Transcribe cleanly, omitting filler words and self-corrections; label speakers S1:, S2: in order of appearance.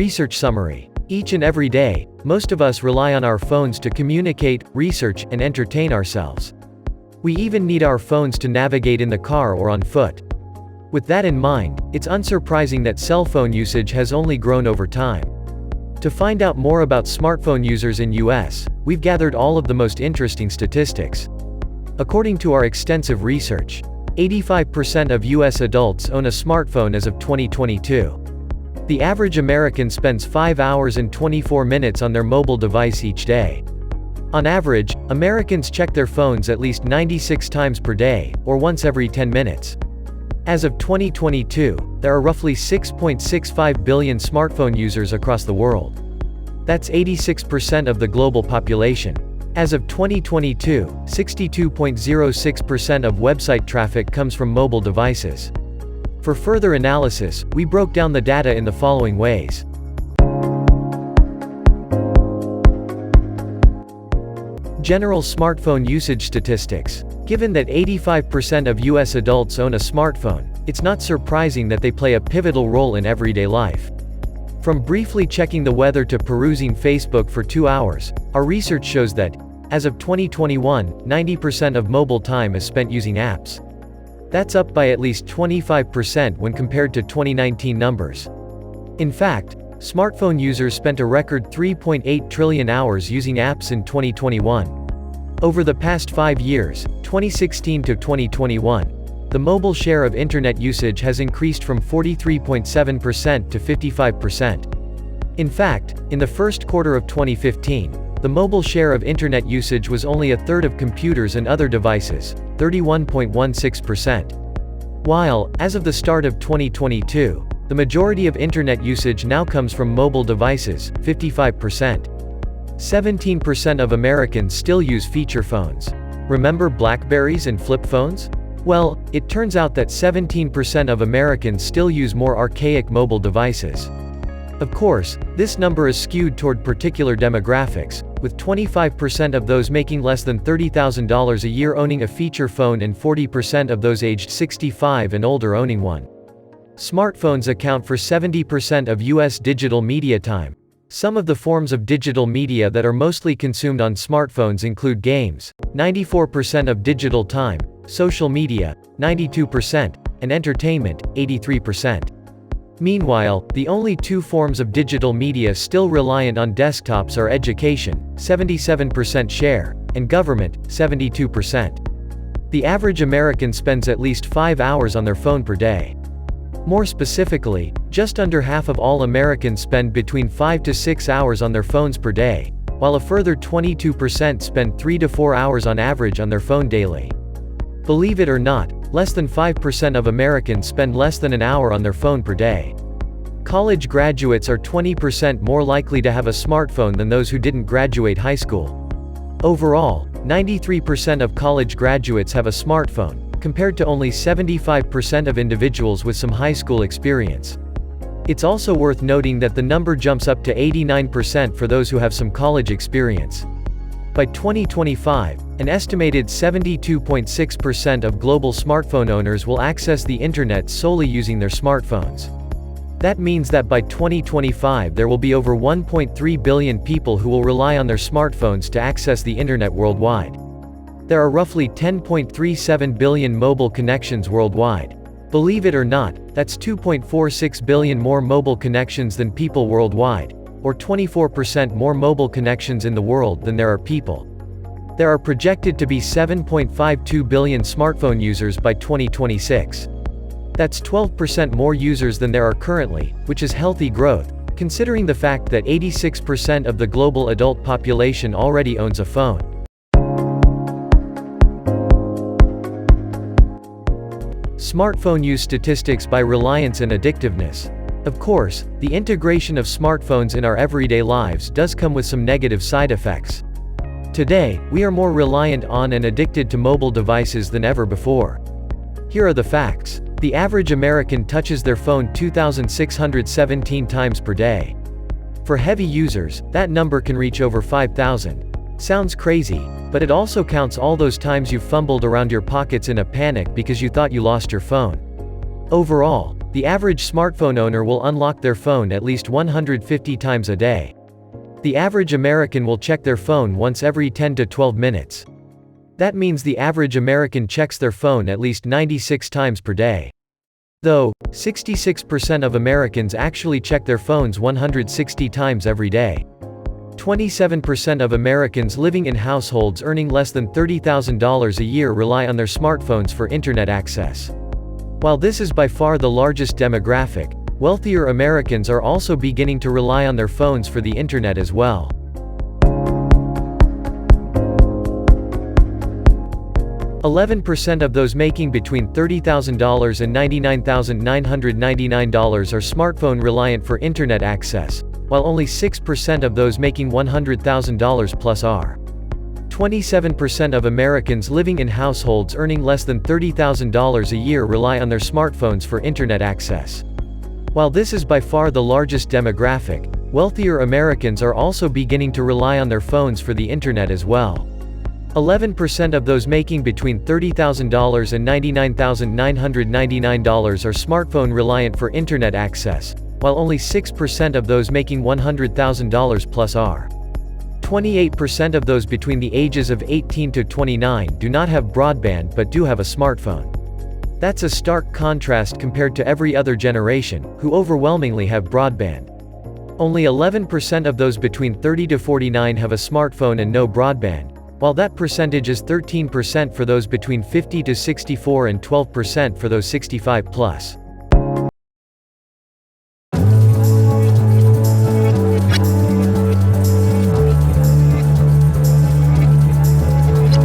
S1: Research summary. Each and every day, most of us rely on our phones to communicate, research, and entertain ourselves. We even need our phones to navigate in the car or on foot. With that in mind, it's unsurprising that cell phone usage has only grown over time. To find out more about smartphone users in US, we've gathered all of the most interesting statistics. According to our extensive research, 85% of US adults own a smartphone as of 2022. The average American spends 5 hours and 24 minutes on their mobile device each day. On average, Americans check their phones at least 96 times per day, or once every 10 minutes. As of 2022, there are roughly 6.65 billion smartphone users across the world. That's 86% of the global population. As of 2022, 62.06% of website traffic comes from mobile devices. For further analysis, we broke down the data in the following ways. General smartphone usage statistics. Given that 85% of US adults own a smartphone, it's not surprising that they play a pivotal role in everyday life. From briefly checking the weather to perusing Facebook for 2 hours, our research shows that, as of 2021, 90% of mobile time is spent using apps. That's up by at least 25% when compared to 2019 numbers. In fact, smartphone users spent a record 3.8 trillion hours using apps in 2021. Over the past 5 years, 2016 to 2021, the mobile share of internet usage has increased from 43.7% to 55%. In fact, in the first quarter of 2015, the mobile share of internet usage was only a third of computers and other devices, 31.16%. While, as of the start of 2022, the majority of internet usage now comes from mobile devices, 55%. 17% of Americans still use feature phones. Remember BlackBerries and flip phones? Well, it turns out that 17% of Americans still use more archaic mobile devices. Of course, this number is skewed toward particular demographics, with 25% of those making less than $30,000 a year owning a feature phone and 40% of those aged 65 and older owning one. Smartphones account for 70% of US digital media time. Some of the forms of digital media that are mostly consumed on smartphones include games, 94% of digital time, social media, 92%, and entertainment, 83%. Meanwhile, the only two forms of digital media still reliant on desktops are education, 77% share, and government, 72%. The average American spends at least 5 hours on their phone per day. More specifically, just under half of all Americans spend between 5 to 6 hours on their phones per day, while a further 22% spend 3 to 4 hours on average on their phone daily. Believe it or not, less than 5% of Americans spend less than an hour on their phone per day. College graduates are 20% more likely to have a smartphone than those who didn't graduate high school. Overall, 93% of college graduates have a smartphone, compared to only 75% of individuals with some high school experience. It's also worth noting that the number jumps up to 89% for those who have some college experience. By 2025, an estimated 72.6% of global smartphone owners will access the internet solely using their smartphones. That means that by 2025 there will be over 1.3 billion people who will rely on their smartphones to access the internet worldwide. There are roughly 10.37 billion mobile connections worldwide. Believe it or not, that's 2.46 billion more mobile connections than people worldwide, or 24% more mobile connections in the world than there are people. There are projected to be 7.52 billion smartphone users by 2026. That's 12% more users than there are currently, which is healthy growth, considering the fact that 86% of the global adult population already owns a phone. Smartphone use statistics by reliance and addictiveness. Of course, the integration of smartphones in our everyday lives does come with some negative side effects. Today, we are more reliant on and addicted to mobile devices than ever before. Here are the facts. The average American touches their phone 2,617 times per day. For heavy users, that number can reach over 5,000. Sounds crazy, but it also counts all those times you fumbled around your pockets in a panic because you thought you lost your phone. Overall, The average smartphone owner will unlock their phone at least 150 times a day. The average American will check their phone once every 10 to 12 minutes. That means the average American checks their phone at least 96 times per day. Though, 66% of Americans actually check their phones 160 times every day. 27% of Americans living in households earning less than $30,000 a year rely on their smartphones for internet access. While this is by far the largest demographic, wealthier Americans are also beginning to rely on their phones for the internet as well. %of those making between $30,000 and $99,999 are smartphone reliant for internet access, while only 6% of those making $100,000 plus are. 27% of Americans living in households earning less than $30,000 a year rely on their smartphones for internet access. While this is by far the largest demographic, wealthier Americans are also beginning to rely on their phones for the internet as well. 11% of those making between $30,000 and $99,999 are smartphone reliant for internet access, while only 6% of those making $100,000 plus are. 28% of those between the ages of 18 to 29 do not have broadband but do have a smartphone. That's a stark contrast compared to every other generation, who overwhelmingly have broadband. Only 11% of those between 30 to 49 have a smartphone and no broadband, while that percentage is 13% for those between 50 to 64 and 12% for those 65 plus.